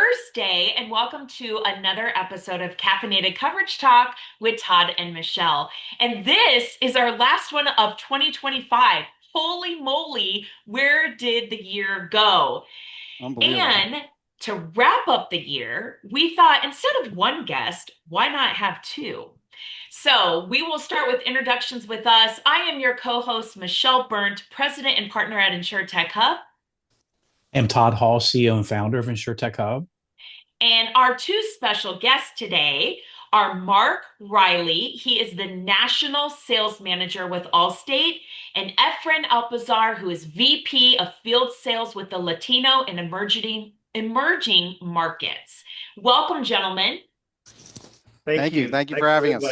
Thursday, and welcome to another episode of Caffeinated Coverage Talk with Todd and Michelle. And this is our last one of 2025. Holy moly, where did the year go? Unbelievable. And to wrap up the year, we thought instead of one guest, why not have two? So we will start with introductions with us. I am your co-host, Michelle Burnt, president and partner at InsurTech Hub. I'm Todd Hall, CEO and founder of InsurTech Hub. And our two special guests today are Mark Reilly. He is the National Sales Manager with Allstate, and Efren Alpizar, who is VP of Field Sales with the Latino and Emerging Markets. Welcome, gentlemen. Thank you. Thank you for having us.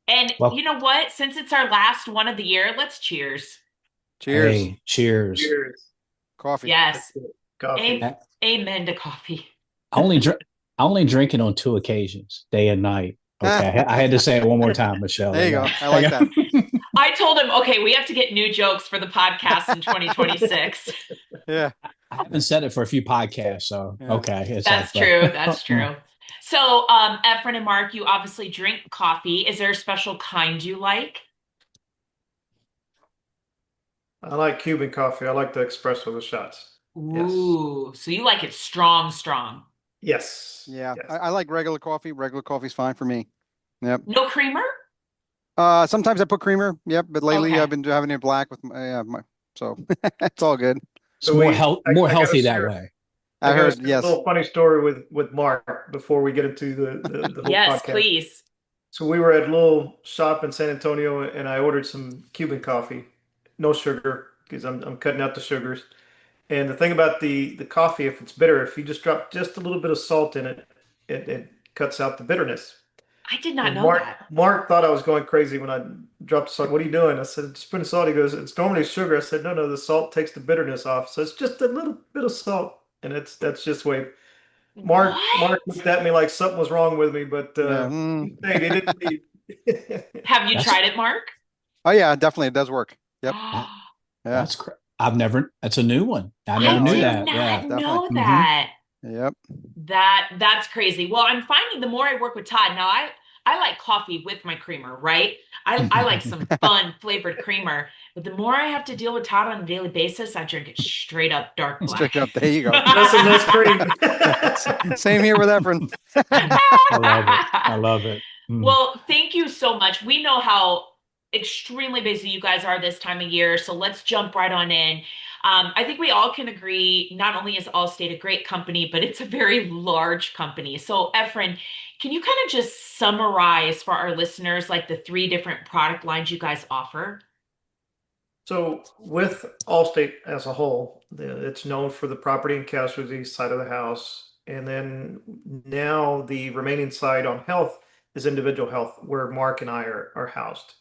And you know what? Since it's our last one of the year, let's cheers. Cheers. Hey, cheers. Cheers. Coffee. Yes. Coffee. Amen to coffee. I only drink it on two occasions, day and night. Okay. I had to say it one more time, Michelle. There you go. I like that. I told him, okay, we have to get new jokes for the podcast in 2026. Yeah. I haven't said it for a few podcasts, so Yeah. okay. That's true. That's true. So, Efren and Mark, you obviously drink coffee. Is there a special kind you like? I like Cuban coffee. I like the espresso, the shots. Ooh, so you like it strong, strong. Yes. Yeah. Yes. I like regular coffee. Regular coffee's fine for me. Yep. No creamer? Sometimes I put creamer. Yep. But lately Okay. I've been having it black with So It's So more, we- I more gotta healthy that share- way. I gotta heard, share yes. A little funny story with Mark before we get into the whole Yes, podcast. please. So we were at a little shop in San Antonio, and I ordered some Cuban coffee, no sugar, because I'm cutting out the sugars. And the thing about the coffee, if it's bitter, if you just drop just a little bit of salt in it, it cuts out the bitterness. I did not And know Mark that. Mark thought I was going crazy when I dropped the salt. What are you doing? I said, just put in salt. He goes, it's normally sugar. I said, no, the salt takes the bitterness off. So it's just a little bit of salt. And that's just the way Mark What? looked at me like something was wrong with me, but Yeah. he stayed. He didn't leave. Have you That's- tried it, Mark? Oh yeah, definitely. It does work. Yep. I Yeah. That's a new one. I did never knew yeah. that. not Yeah. know definitely. that. Yep. That's crazy. Well, I'm finding the more I work with Todd, now I like coffee with my creamer, right? I like some fun flavored creamer, but the more I have to deal with Todd on a daily basis, I drink it straight up dark black. Straight up. There you go. That's some nice cream. Same here with Efren. I love it. I love it. Well, thank you so much. We know how extremely busy you guys are this time of year, so let's jump right on in. I think we all can agree, not only is Allstate a great company, but it's a very large company. So, Efren, can you kind of just summarize for our listeners like the three different product lines you guys offer? So with Allstate as a whole, it's known for the property and casualty side of the house. And then now the remaining side on health is individual health, where Mark and I are housed.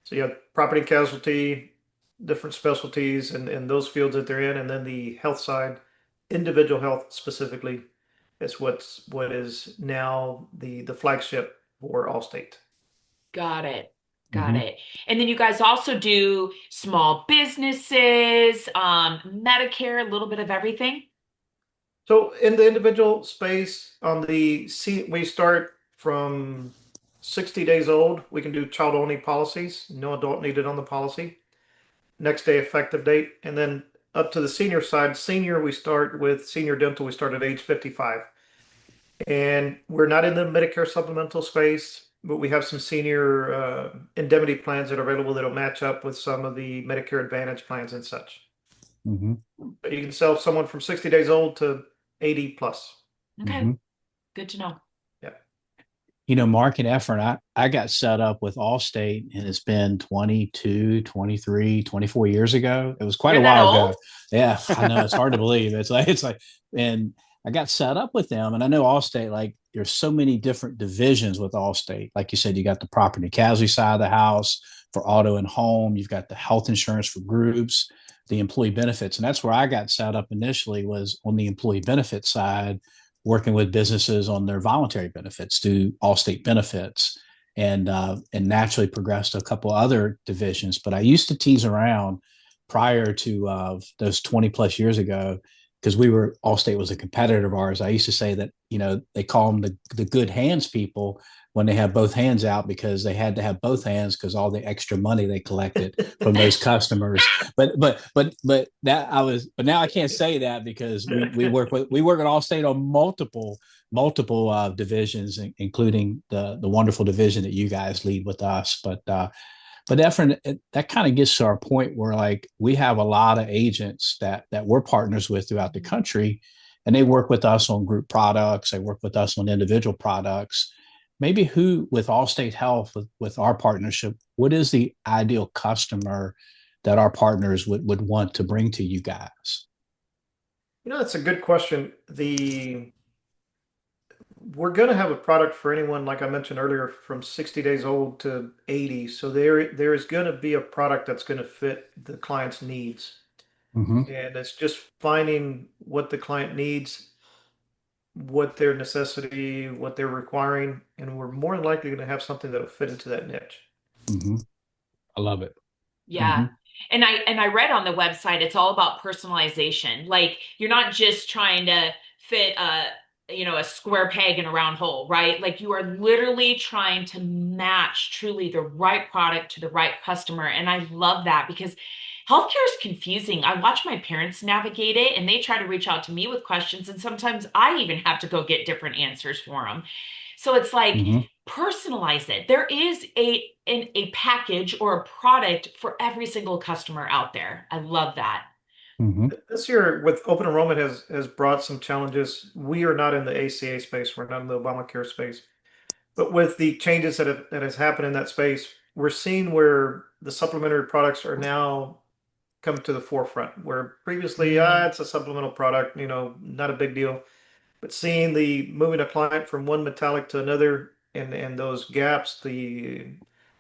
So you have property and casualty, different specialties and those fields that they're in, and then the health side, individual health specifically, is what is now the flagship for Allstate. Got it. Mhm. It. And then you guys also do small businesses, Medicare, a little bit of everything. So in the individual space, we start from 60 days old. We can do child-only policies, no adult needed on the policy. Next day effective date, and then up to the senior side. Senior, we start with senior dental. We start at age 55, and we're not in the Medicare supplemental space, but we have some senior indemnity plans that are available that'll match up with some of the Medicare Advantage plans and such. Mhm. But you can sell someone from 60 days old to 80 plus. Okay. Mhm. Good to know. Mark and Efren, I got set up with Allstate, and it's been 22, 23, 24 years ago. It was quite You're a that while old? ago. Yeah, I know. It's hard to believe. And I got set up with them, and I know Allstate, like there's so many different divisions with Allstate. Like you said, you got the property and casualty side of the house for auto and home. You've got the health insurance for groups, the employee benefits. And that's where I got set up initially, was on the employee benefit side, working with businesses on their voluntary benefits through Allstate Benefits, and naturally progressed to a couple other divisions. But I used to tease around prior to those 20 plus years ago, because Allstate was a competitor of ours. I used to say that, they call them the good hands people when they have both hands out because they had to have both hands because all the extra money they collected from those customers. But now I can't say that because we work at Allstate on multiple divisions, including the wonderful division that you guys lead with us. But Efren, that kind of gets to our point where like we have a lot of agents that we're partners with throughout the country, and they work with us on group products, they work with us on individual products. Maybe who with Allstate Health, with our partnership, what is the ideal customer that our partners would want to bring to you guys? That's a good question. We're going to have a product for anyone, like I mentioned earlier, from 60 days old to 80. So there is going to be a product that's going to fit the client's needs. Mm-hmm. And it's just finding what the client needs, what their necessity, what they're requiring, and we're more than likely going to have something that'll fit into that niche. Mm-hmm. I love it. Yeah. Mm-hmm. And I read on the website it's all about personalization. Like you're not just trying to fit a square peg in a round hole, right? Like you are literally trying to match truly the right product to the right customer. And I love that because healthcare is confusing. I watch my parents navigate it and they try to reach out to me with questions and sometimes I even have to go get different answers for them. So it's like Mm-hmm. personalize it. There is a package or a product for every single customer out there. I love that. Mm-hmm. This year, with open enrollment, has brought some challenges. We are not in the ACA space. We're not in the Obamacare space. But with the changes that has happened in that space, we're seeing where the supplementary products are now come to the forefront. Where previously, Mm, it's a supplemental product, not a big deal. But seeing the moving a client from one metallic to another and those gaps, the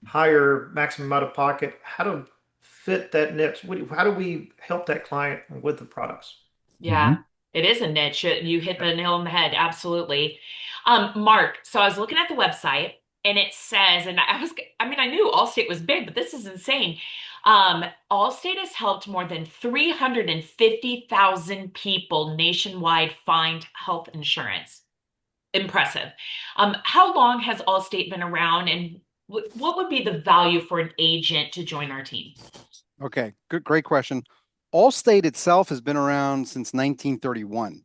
higher maximum out of pocket, how to fit that niche. How do we help that client with the products? yeah, it is a niche. You hit the nail on the head. Absolutely. Mark, so I was looking at the website and it says, and I mean, I knew Allstate was big, but this is insane. Allstate has helped more than 350,000 people nationwide find health insurance. Impressive. How long has Allstate been around, and what would be the value for an agent to join our team? Okay, great question. Allstate itself has been around since 1931,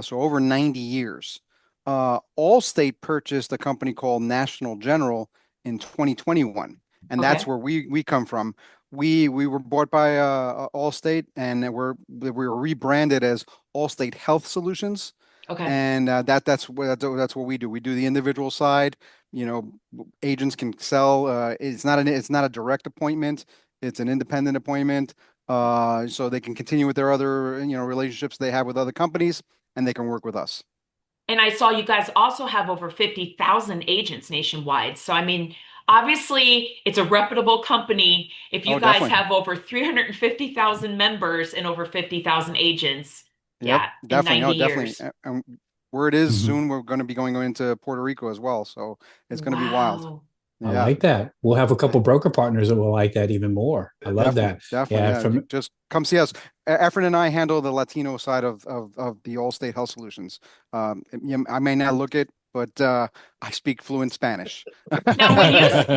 so over 90 years. Allstate purchased a company called National General in 2021, and that's Okay. where we come from. We were bought by Allstate, and we were rebranded as Allstate Health Solutions, Okay. and that's what we do. We do the individual side. Agents can sell. It's not a direct appointment. It's an independent appointment. So they can continue with their other, relationships they have with other companies, and they can work with us. And I saw you guys also have over 50,000 agents nationwide. So, I mean, obviously, it's a reputable company. If you Oh, guys definitely. have over 350,000 members and over 50,000 agents, Yep, yeah, in definitely. 90 Oh, definitely. years. And where it is Mm-hmm. soon, we're going to be going into Puerto Rico as well. So it's going to be wild. Wow. I Yeah, like that. We'll have a couple broker partners that will like that even more. I love definitely. that. Definitely. Yeah, Yeah. You from just come see us. Efren and I handle the Latino side of the Allstate Health Solutions. I may not look it, but I speak fluent Spanish. Now,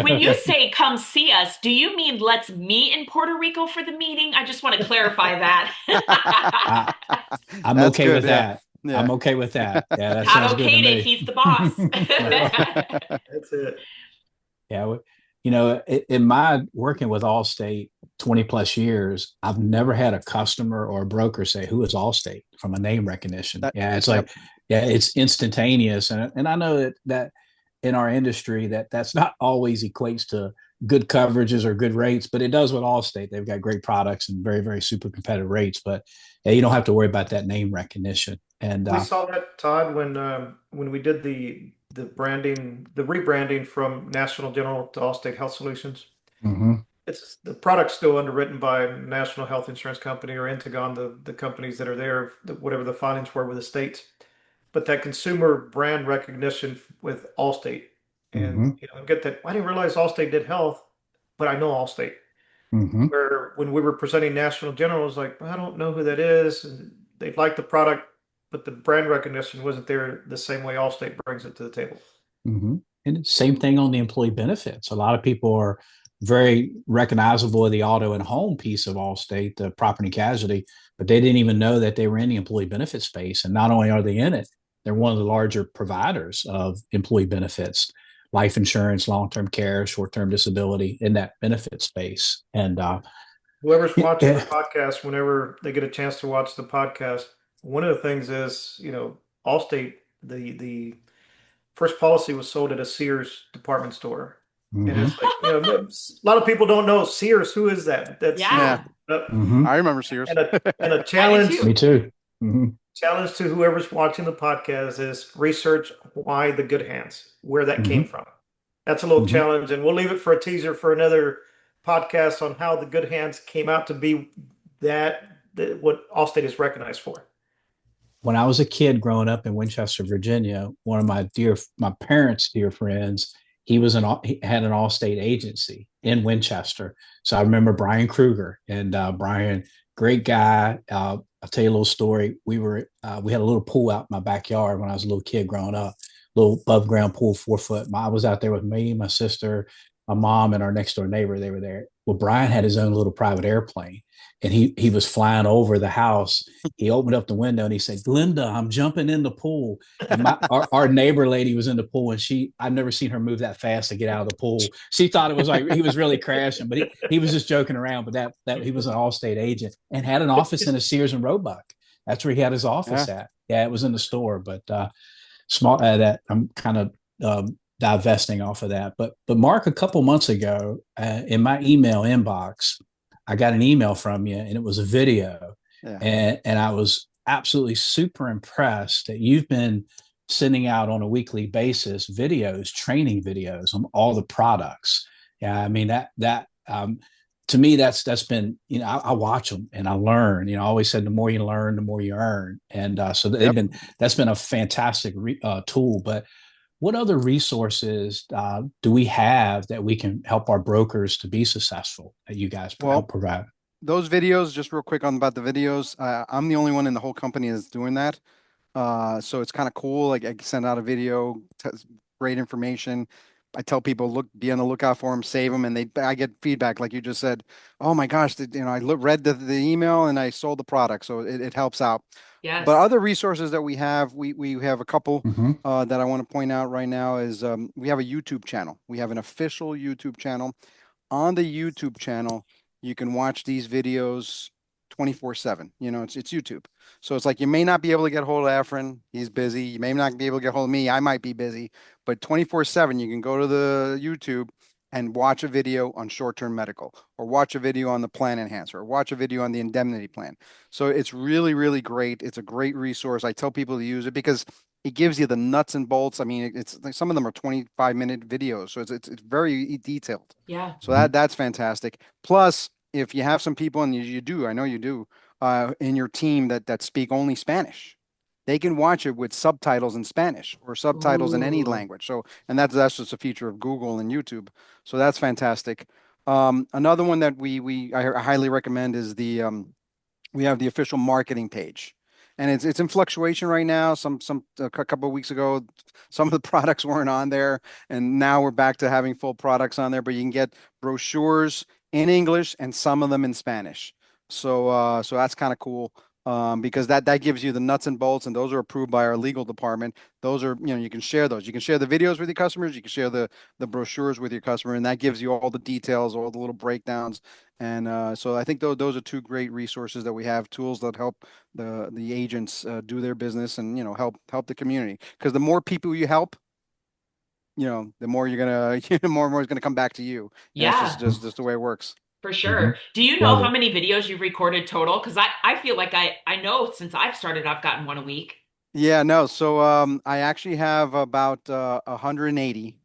when you say come see us, do you mean let's meet in Puerto Rico for the meeting? I just want to clarify I, that. I'm That's okay good. with Yeah. that. Yeah. I'm okay with that. Yeah, that Todd sounds good to okayed it. me. He's the boss. That's it. Yeah, in my working with Allstate 20 plus years, I've never had a customer or a broker say, "Who is Allstate?" from a name recognition. That, Yeah, it's yep. like, yeah, it's instantaneous. And I know that in our industry that's not always equates to good coverages or good rates, but it does with Allstate. They've got great products and very, very super competitive rates. But yeah, you don't have to worry about that name recognition. And We saw that, Todd, when we did the branding, the rebranding from National General to Allstate Health Solutions. mhm, It's the product's still underwritten by National Health Insurance Company or Integon, the companies that are there, whatever the filings were with the states. But that consumer brand recognition with Allstate, and mhm, get that. I didn't realize Allstate did health, but I know Allstate. mhm, Where when we were presenting National General, it was like, I don't know who that is. And They liked the product, but the brand recognition wasn't there the same way Allstate brings it to the table. Mm-hmm. And same thing on the employee benefits. A lot of people are very recognizable of the auto and home piece of Allstate, the property and casualty, but they didn't even know that they were in the employee benefit space. And not only are they in it, they're one of the larger providers of employee benefits, life insurance, long-term care, short-term disability in that benefit space. And Whoever's watching the podcast, whenever they get a chance to watch the podcast, one of the things is, Allstate, the first policy was sold at a Sears department store. And mm-hmm. it's like, a lot of people don't know Sears. Who is that? That's Yeah. Mm-hmm. I remember Sears. and a challenge. Me too. Mm-hmm. Challenge to whoever's watching the podcast is research why the good hands, where that came from. That's a little challenge, and we'll leave it for a teaser for another podcast on how the good hands came out to be what Allstate is recognized for. When I was a kid growing up in Winchester, Virginia, one of my parents' dear friends, he had an Allstate agency in Winchester. So I remember Brian Kruger, and Brian, great guy. I'll tell you a little story. We had a little pool out in my backyard when I was a little kid growing up, little above ground pool, 4 foot. I was out there with me, my sister, my mom, and our next door neighbor. They were there. Well, Brian had his own little private airplane, and he was flying over the house. He opened up the window and he said, "Glenda, I'm jumping in the pool." And our neighbor lady was in the pool, and I've never seen her move that fast to get out of the pool. She thought it was like he was really crashing, but he was just joking around. But that he was an Allstate agent and had an office in a Sears and Roebuck. That's where he had his office at. Yeah, it was in the store, but small that I'm kind of divesting off of that. But Mark, a couple months ago, in my email inbox, I got an email from you, and it was a video, and I was absolutely super impressed that you've been sending out on a weekly basis training videos on all the products. Yeah, I mean that to me that's been, I watch them and I learn. I always said the more you learn, the more you earn, and so that's been a fantastic tool. But what other resources do we have that we can help our brokers to be successful that you guys help provide? Those videos, just real quick about the videos, I'm the only one in the whole company that's doing that. So it's kind of cool. Like I send out a video, great information. I tell people, be on the lookout for them, save them, and I get feedback like you just said. Oh my gosh, I read the email and I sold the product, so it helps out. Yes. But other resources that we have a couple that I want to point out right now is we have a YouTube channel. We have an official YouTube channel. On the YouTube channel, you can watch these videos 24/7. It's YouTube. So it's like you may not be able to get hold of Efren. He's busy. You may not be able to get hold of me. I might be busy. But 24/7, you can go to the YouTube and watch a video on short-term medical, or watch a video on the plan enhancer, or watch a video on the indemnity plan. So it's really, really great. It's a great resource. I tell people to use it because it gives you the nuts and bolts. I mean, it's like some of them are 25-minute videos, so it's very detailed. Yeah. So that's fantastic. Plus, if you have some people, and you do, I know you do, in your team that speak only Spanish, they can watch it with subtitles in Spanish or subtitles in any language. So, and that's just a feature of Google and YouTube. So that's fantastic. Another one that I highly recommend is we have the official marketing page, and it's in fluctuation right now. A couple of weeks ago, some of the products weren't on there, and now we're back to having full products on there. But you can get brochures in English and some of them in Spanish. So that's kind of cool. Because that gives you the nuts and bolts, and those are approved by our legal department. Those are, you can share those. You can share the videos with your customers. You can share the brochures with your customer, and that gives you all the details, all the little breakdowns. And so I think those are two great resources that we have, tools that help the agents do their business and help the community. Because the more people you help, the more you're gonna the more is gonna come back to you. Yeah. That's just the way it works. For sure. Do you know how many videos you've recorded total? Because I feel like I know since I've started, I've gotten one a week. Yeah, no. So I actually have about 180.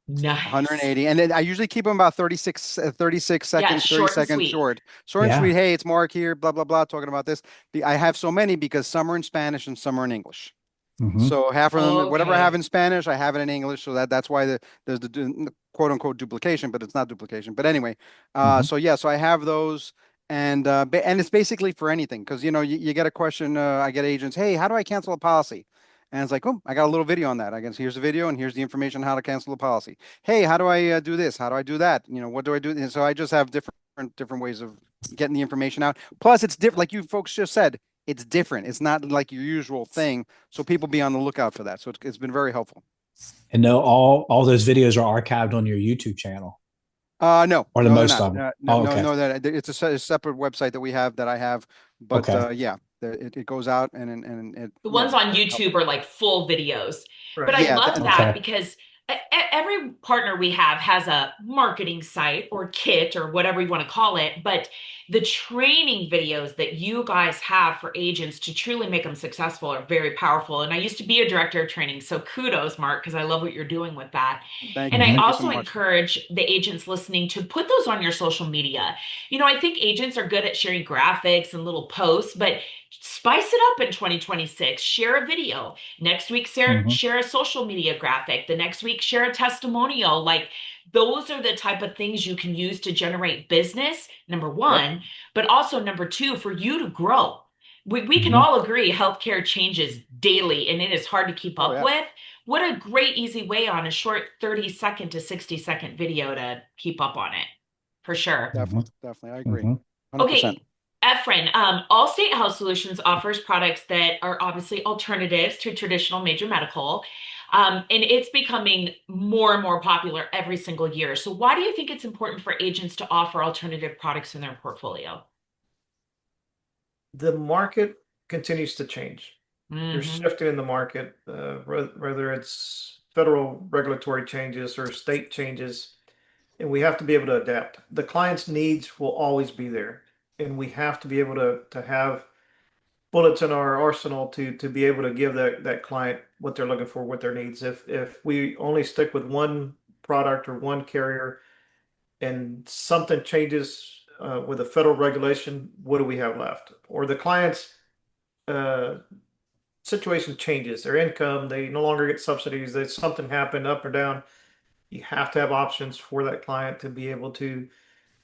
Nice. 180. And then I usually keep them about 36 seconds, Yeah, 30 seconds short. Short and sweet. Hey, it's Mark here, blah, blah, blah, talking about this. I have so many because some are in Spanish and some are in English. So half of them, whatever I have in Spanish, I have it in English. So that's why there's the quote unquote duplication, but it's not duplication. But anyway, so I have those. And it's basically for anything because you get a question. I get agents, hey, how do I cancel a policy? And it's like, oh, I got a little video on that. I guess here's the video and here's the information on how to cancel a policy. Hey, how do I do this? How do I do that? What do I do? And so I just have different ways of getting the information out. Plus, it's different, like you folks just said. It's different. It's not like your usual thing. So people be on the lookout for that. So it's been very helpful. And no, all those videos are archived on your YouTube channel, No, or the no, they're most not. of them. No, Oh, no, okay. no. That it's a separate website that we have that I have, but Okay. yeah, it goes out and it The yeah. ones on YouTube are like full videos. But Right. I Yeah, love that Okay. because every partner we have has a marketing site or kit or whatever you want to call it. But the training videos that you guys have for agents to truly make them successful are very powerful. And I used to be a director of training. So kudos, Mark, because I love what you're doing with that. And I Mhm. thank you so also much. encourage the agents listening to put those on your social media. I think agents are good at sharing graphics and little posts, but spice it up in 2026. Share a video. Next week, Mhm. share a social media graphic. The next week, share a testimonial. Like those are the type of things you can use to generate business, number Yep. one, but also number two, for you to grow. We can Mhm. all agree healthcare changes daily and it is hard to keep Oh up yeah, with. What a great, easy way on a short 30-second to 60-second video to keep up on it, for sure. Mhm. definitely. I agree. Mhm. 100%. Okay, Efren, Allstate Health Solutions offers products that are obviously alternatives to traditional major medical, and it's becoming more and more popular every single year. So, why do you think it's important for agents to offer alternative products in their portfolio? The market continues to change. There's Hmm. shifting in the market, whether it's federal regulatory changes or state changes, and we have to be able to adapt. The client's needs will always be there, and we have to be able to have bullets in our arsenal to be able to give that client what they're looking for, what their needs. If we only stick with one product or one carrier and something changes with a federal regulation, what do we have left? Or the client's uh, situation changes, their income, they no longer get subsidies, that something happened up or down. You have to have options for that client to be able to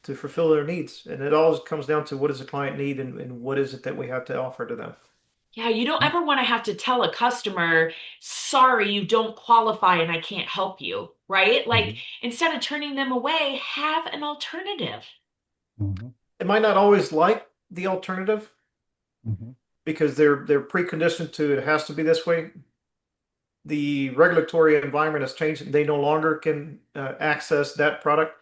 fulfill their needs. And it always comes down to what does the client need and what is it that we have to offer to them. Yeah, you don't ever want to have to tell a customer, sorry, you don't qualify and I can't help you, right? Like Mhm. instead of turning them away, have an alternative. Mhm. They might not always like the alternative Mhm. because they're preconditioned to it has to be this way. The regulatory environment has changed. They no longer can access that product.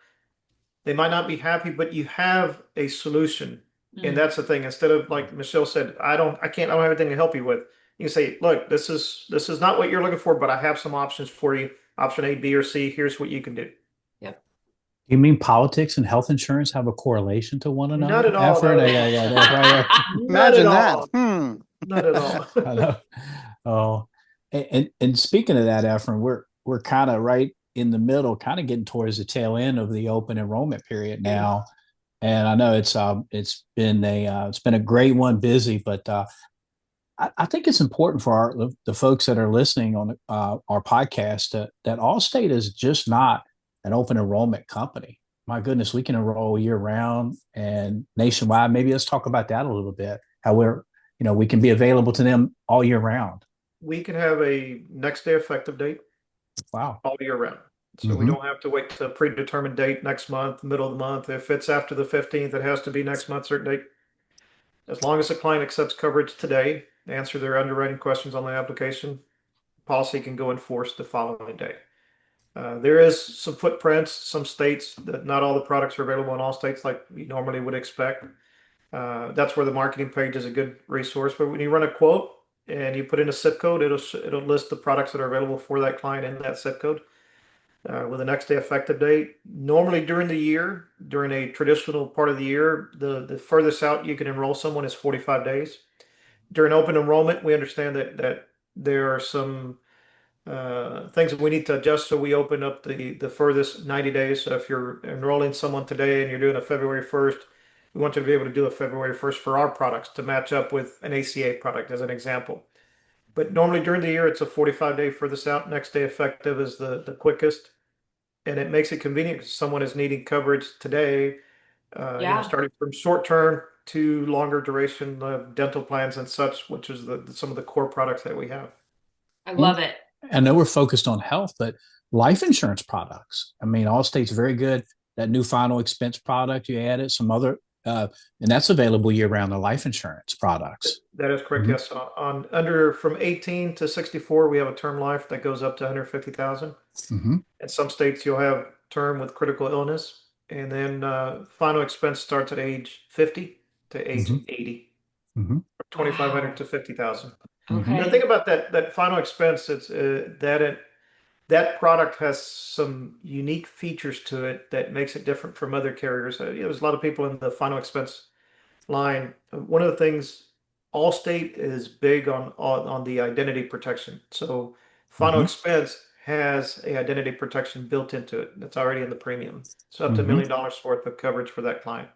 They might not be happy, but you have a solution. And Mm. that's the thing. Instead of like Michelle said, I don't have anything to help you with. You can say, look, this is not what you're looking for, but I have some options for you. Option A, B, or C. Here's what you can do. Yep. You mean politics and health insurance have a correlation to one Not another, at all. Effort? Not at Yeah, all. yeah, that's right there. Not at Imagine that. all. Not at all. I know. Oh, and speaking of that, Efren, we're kind of right in the middle, kind of getting towards the tail end of the open enrollment period now. And I know it's been a great one, busy, but I think it's important for the folks that are listening on our podcast that Allstate is just not an open enrollment company. My goodness, we can enroll year round and nationwide. Maybe let's talk about that a little bit. How we can be available to them all year round. We can have a next day effective date Wow. all year round. So we Mm-hmm. don't have to wait to a predetermined date next month, middle of the month. If it's after the 15th, it has to be next month, certain date. As long as the client accepts coverage today, answer their underwriting questions on the application, policy can go in force the following day. There is some footprints, some states that not all the products are available in all states like you normally would expect. That's where the marketing page is a good resource. But when you run a quote and you put in a zip code, it'll list the products that are available for that client in that zip code with a next day effective date. Normally during the year, during a traditional part of the year, the furthest out you can enroll someone is 45 days. During open enrollment, we understand that there are some things that we need to adjust. So we open up the furthest 90 days. So if you're enrolling someone today and you're doing a February 1st, we want you to be able to do a February 1st for our products to match up with an ACA product as an example. But normally during the year, it's a 45-day furthest out. Next day effective is the quickest. And it makes it convenient because someone is needing coverage today. Yeah, starting from short term to longer duration dental plans and such, which is some of the core products that we have. I Well, love it. I know we're focused on health, but life insurance products. I mean, Allstate's very good. That new final expense product you added, some other, and that's available year round. The life insurance products. That is correct. Mm-hmm. Yes. On under from 18 to 64, we have a term life that goes up to 150,000. Mm-hmm. In some states, you'll have term with critical illness, and then final expense starts at age 50 to age Mm-hmm. 80, Mm-hmm. 2,500 Wow. to 50,000. Mm-hmm. And the Okay. thing about that final expense, it's that product has some unique features to it that makes it different from other carriers. There's a lot of people in the final expense line. One of the things, Allstate is big on the identity protection. So final Mm-hmm. expense has a identity protection built into it that's already in the premium. So up to $1 Mm-hmm. million worth of coverage for that client.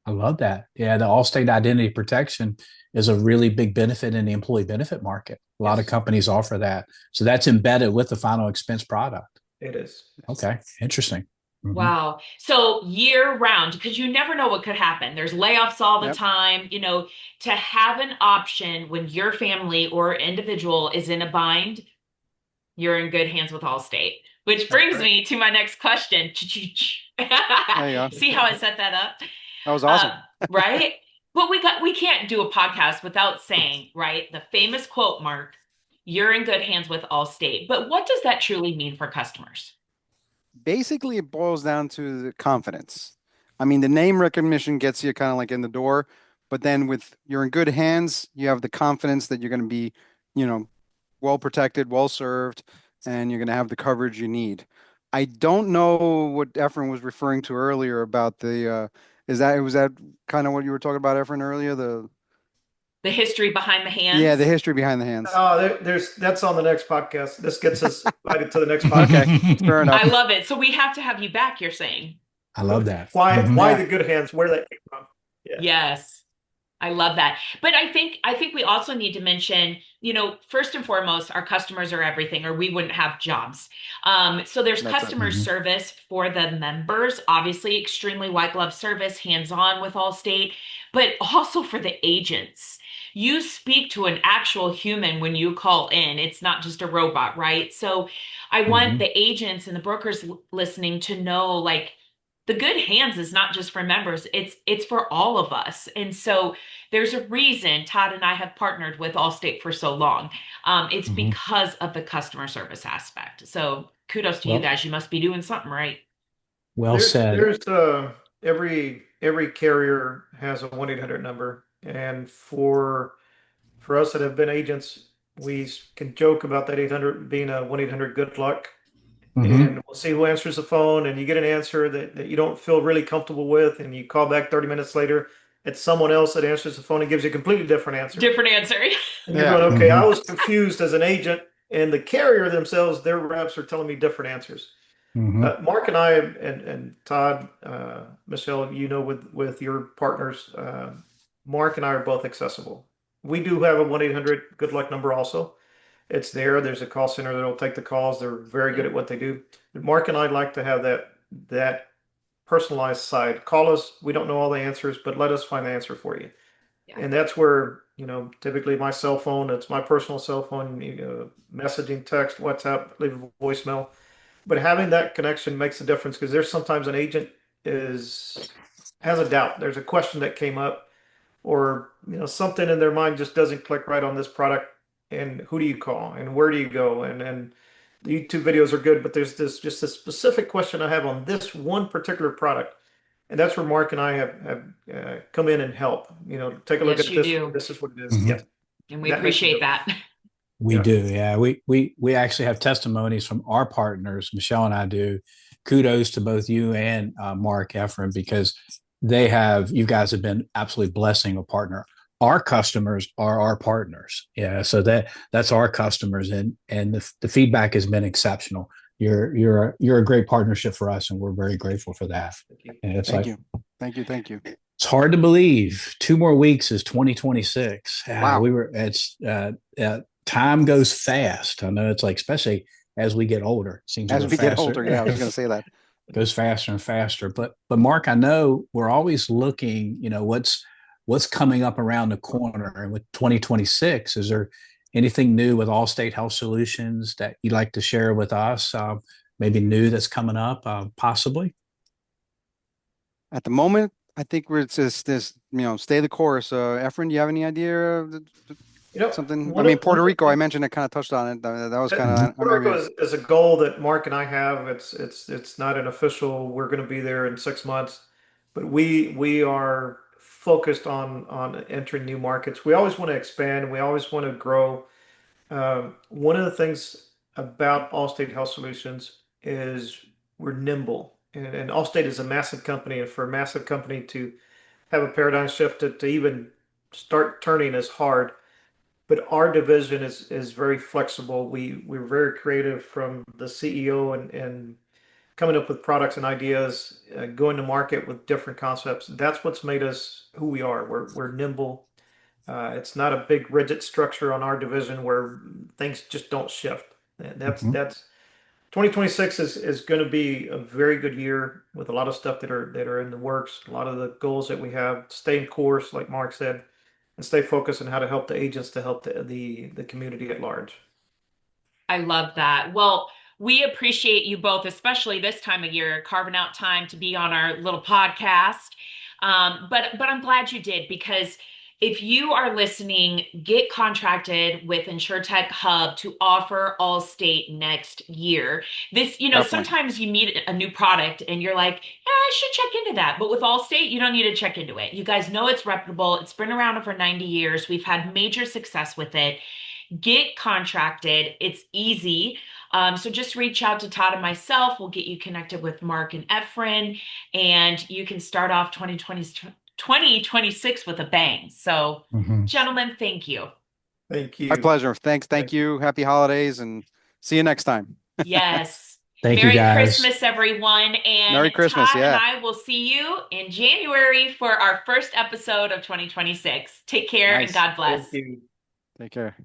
I love that. Yeah, the Allstate identity protection is a really big benefit in the employee benefit market. A lot of Yes, companies offer that. So that's embedded with the final expense product. it is. Okay, interesting. Mm-hmm. Wow. So year round, because you never know what could happen. There's layoffs all the Yep. time. To have an option when your family or individual is in a bind, you're in good hands with Allstate. Which That's brings right. me to my next question. There you go. See how I set that up? That was awesome. Right? But we can't do a podcast without saying, right? The famous quote, Mark, you're in good hands with Allstate. But what does that truly mean for customers? Basically, it boils down to the confidence. I mean, the name recognition gets you kind of like in the door, but then with you're in good hands, you have the confidence that you're going to be, you know, well protected, well served, and you're going to have the coverage you need. I don't know what Efren was referring to earlier about was that kind of what you were talking about, Efren, earlier? The history behind the Yeah, the hands? history behind the hands. Oh, that's on the next podcast. This gets us invited to the next Okay, podcast. fair I enough. love it. So we have to have you back, you're saying. I love that. Why Mm-hmm. why Yeah, the good hands? Where that came from? Yeah. Yes. I love that. But I think we also need to mention, first and foremost, our customers are everything, or we wouldn't have jobs. So there's that's it. customer Mm-hmm. service for the members, obviously extremely white glove service, hands-on with Allstate, but also for the agents. You speak to an actual human when you call in. It's not just a robot, right? So I want Mm-hmm. the agents and the brokers listening to know, like, the good hands is not just for members, it's for all of us. And so there's a reason Todd and I have partnered with Allstate for so long. It's Mm-hmm. because of the customer service aspect. So kudos to you Well, guys. You must be doing something right. well There's said. there's every carrier has a 1-800 number, and for us that have been agents, we can joke about that 800 being a 1-800 good luck, Mm-hmm. and we'll see who answers the phone, and you get an answer that you don't feel really comfortable with, and you call back 30 minutes later, it's someone else that answers the phone and gives you a completely different answer. Different answer. And you're Yeah, going, okay, Mm-hmm. I was confused as an agent, and the carrier themselves, their reps are telling me different answers. Mm-hmm. Mark and I and Todd, Michelle, with your partners, Mark and I are both accessible. We do have a 1-800 good luck number also. It's there. There's a call center that'll take the calls. They're very good at what they do. But Mark and I'd like to have that personalized side. Call us. We don't know all the answers, but let us find the answer for you. Yeah. And that's where, typically my cell phone, it's my personal cell phone, messaging, text, WhatsApp, leave a voicemail. But having that connection makes a difference because there's sometimes an agent has a doubt. There's a question that came up, or something in their mind just doesn't click right on this product. And who do you call? And where do you go? And the YouTube videos are good, but there's just a specific question I have on this one particular product. And that's where Mark and I have come in and help. Take a look Yes, at you this. do. This is what it is. Mm-hmm. Yes, And we that makes a appreciate difference. that. We Yeah. do, yeah. We actually have testimonies from our partners. Michelle and I do. Kudos to both you and Mark Efren because you guys have been absolutely blessing a partner. Our customers are our partners, yeah. So that's our customers, and the feedback has been exceptional. You're a great partnership for us, and we're very grateful for that. Thank you. And it's thank like you, thank you, thank you. it's hard to believe. 2 more weeks is 2026. Wow. Time goes fast. I know it's like, especially as we get older, it seems a As little we get faster. older, yeah, I was going to say that. goes faster and faster. But Mark, I know we're always looking, what's coming up around the corner. And with 2026, is there anything new with Allstate Health Solutions that you'd like to share with us? Maybe new that's coming up, possibly? At the moment, I think we're just this, stay the course. Efren, do you have any idea of something? I mean, One Puerto of the Rico, I things mentioned, I kind of touched on it. That was kind Mhm. of, I Puerto Rico mean, is a goal that Mark and I have. It's not an official. We're going to be there in 6 months, but we are focused on entering new markets. We always want to expand. We always want to grow. One of the things about Allstate Health Solutions is we're nimble, and Allstate is a massive company, and for a massive company to have a paradigm shift to even start turning is hard. But our division is very flexible. We're very creative from the CEO and coming up with products and ideas, going to market with different concepts. That's what's made us who we are. We're nimble. It's not a big rigid structure on our division where things just don't shift. And Mhm. that's 2026 is going to be a very good year with a lot of stuff that are in the works. A lot of the goals that we have, stay in course, like Mark said, and stay focused on how to help the agents to help the community at large. I love that. Well, we appreciate you both, especially this time of year, carving out time to be on our little podcast. But I'm glad you did because if you are listening, get contracted with InsurTech Hub to offer Allstate next year. This, definitely. sometimes you meet a new product and you're like, yeah, I should check into that. But with Allstate, you don't need to check into it. You guys know it's reputable. It's been around for 90 years. We've had major success with it. Get contracted. It's easy. So just reach out to Todd and myself. We'll get you connected with Mark and Efren, and you can start off 2026 with a bang. So, Mhm. gentlemen, thank you. Thank My you. pleasure. Thanks. Thank Thank you. you. Happy holidays and see you next time. Yes. Thank you, Merry guys. Christmas, everyone. And Merry Christmas. Todd and Yeah. I will see you in January for our first episode of 2026. Take care and Nice. God Thank bless. you. Take care.